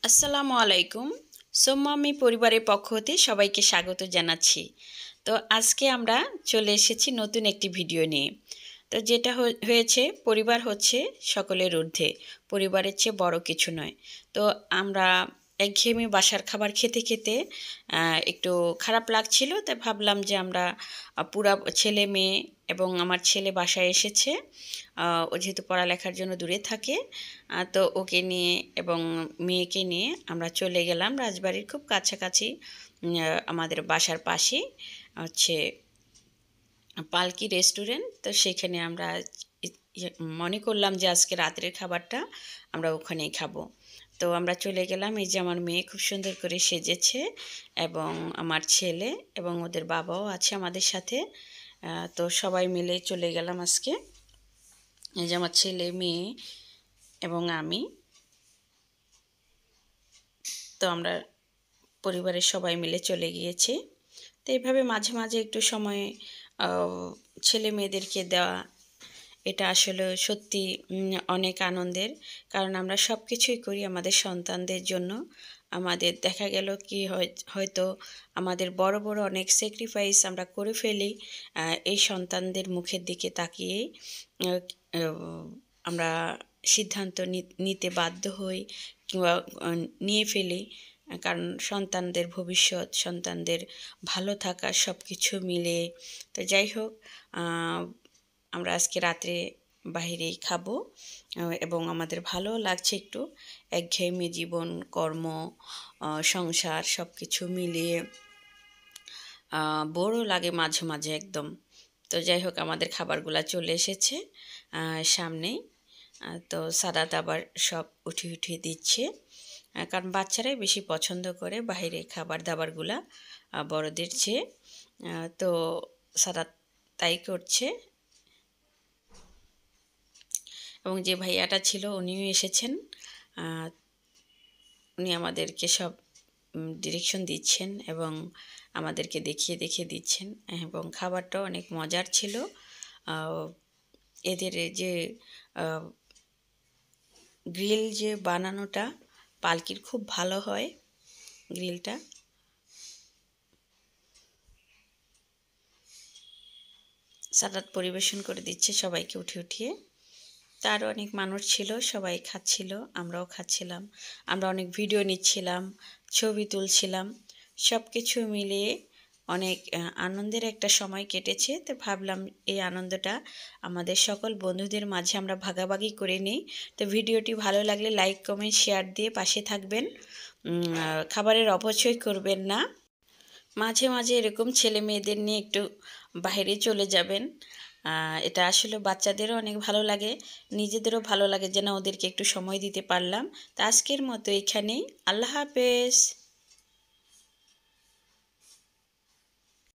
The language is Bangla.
আসসালামু আলাইকুম। সোম্মামি পরিবারের পক্ষ হতে সবাইকে স্বাগত জানাচ্ছি। তো আজকে আমরা চলে এসেছি নতুন একটি ভিডিও নিয়ে। তো যেটা হয়েছে, পরিবার হচ্ছে সকলের ঊর্ধ্বে, পরিবারের চেয়ে বড় কিছু নয়। তো আমরা একঘেয়েমি বাসার খাবার খেতে খেতে একটু খারাপ লাগছিল, তাই ভাবলাম যে আমরা পুরা ছেলে মেয়ে এবং আমার ছেলে বাসায় এসেছে। ও যেহেতু পড়ালেখার জন্য দূরে থাকে, তো ওকে নিয়ে এবং মেয়েকে নিয়ে আমরা চলে গেলাম রাজবাড়ির খুব কাছাকাছি। আমাদের বাসার পাশেই হচ্ছে পালকি রেস্টুরেন্ট। তো সেখানে আমরা মনে করলাম যে আজকে রাতের খাবারটা আমরা ওখানেই খাবো। তো আমরা চলে গেলাম। এই যে আমার মেয়ে খুব সুন্দর করে সেজেছে এবং আমার ছেলে এবং ওদের বাবাও আছে আমাদের সাথে। তো সবাই মিলে চলে গেলাম আজকে। এই যে আমার ছেলে, মেয়ে এবং আমি। তো আমরা পরিবারের সবাই মিলে চলে গিয়েছি। তো এইভাবে মাঝে মাঝে একটু সময় ছেলে মেয়েদেরকে দেওয়া, এটা আসলে সত্যি অনেক আনন্দের। কারণ আমরা সব কিছুই করি আমাদের সন্তানদের জন্য। আমাদের দেখা গেল কি হয়তো আমাদের বড় বড় অনেক স্যাক্রিফাইস আমরা করে ফেলি এই সন্তানদের মুখের দিকে তাকিয়েই। আমরা সিদ্ধান্ত নিতে বাধ্য হই কিংবা নিয়ে ফেলি। কারণ সন্তানদের ভবিষ্যৎ, সন্তানদের ভালো থাকা সব কিছু মিলে। তো যাই হোক, আমরা আজকে রাত্রে বাইরেই খাবো এবং আমাদের ভালো লাগছে একটু। একঘেয়েমি জীবন, কর্ম, সংসার সব কিছু মিলিয়ে বোরও লাগে মাঝে মাঝে একদম। তো যাই হোক, আমাদের খাবারগুলা চলে এসেছে সামনেই। তো সাদাত আবার সব উঠিয়ে দিচ্ছে, কারণ বাচ্চারাই বেশি পছন্দ করে বাইরে খাবার দাবারগুলা বড়দের চেয়ে। তো সাদাত তাই করছে। এবং যে ভাইয়াটা ছিল উনিও এসেছেন। উনি আমাদেরকে সব ডিরেকশন দিচ্ছেন এবং আমাদেরকে দেখিয়ে দেখিয়ে দিচ্ছেন, এবং খাবারটাও অনেক মজার ছিল। এদের যে গ্রিল যে বানানোটা পালকির খুব ভালো হয়, গ্রিলটা। সালাদ পরিবেশন করে দিচ্ছে সবাইকে উঠিয়ে। তারও অনেক মানুষ ছিল, সবাই খাচ্ছিল, আমরাও খাচ্ছিলাম। আমরা অনেক ভিডিও নিচ্ছিলাম, ছবি তুলছিলাম। সব কিছু মিলিয়ে অনেক আনন্দের একটা সময় কেটেছে। তো ভাবলাম এই আনন্দটা আমাদের সকল বন্ধুদের মাঝে আমরা ভাগাভাগি করে নিই। তো ভিডিওটি ভালো লাগলে লাইক, কমেন্ট, শেয়ার দিয়ে পাশে থাকবেন। খাবারের অপচয় করবেন না। মাঝে মাঝে এরকম ছেলে মেয়েদের নিয়ে একটু বাইরে চলে যাবেন। এটা আসলে বাচ্চাদেরও অনেক ভালো লাগে, নিজেদেরও ভালো লাগে যে না, ওদেরকে একটু সময় দিতে পারলাম। তো আজকের মতো এখানেই। আল্লাহ হাফেজ।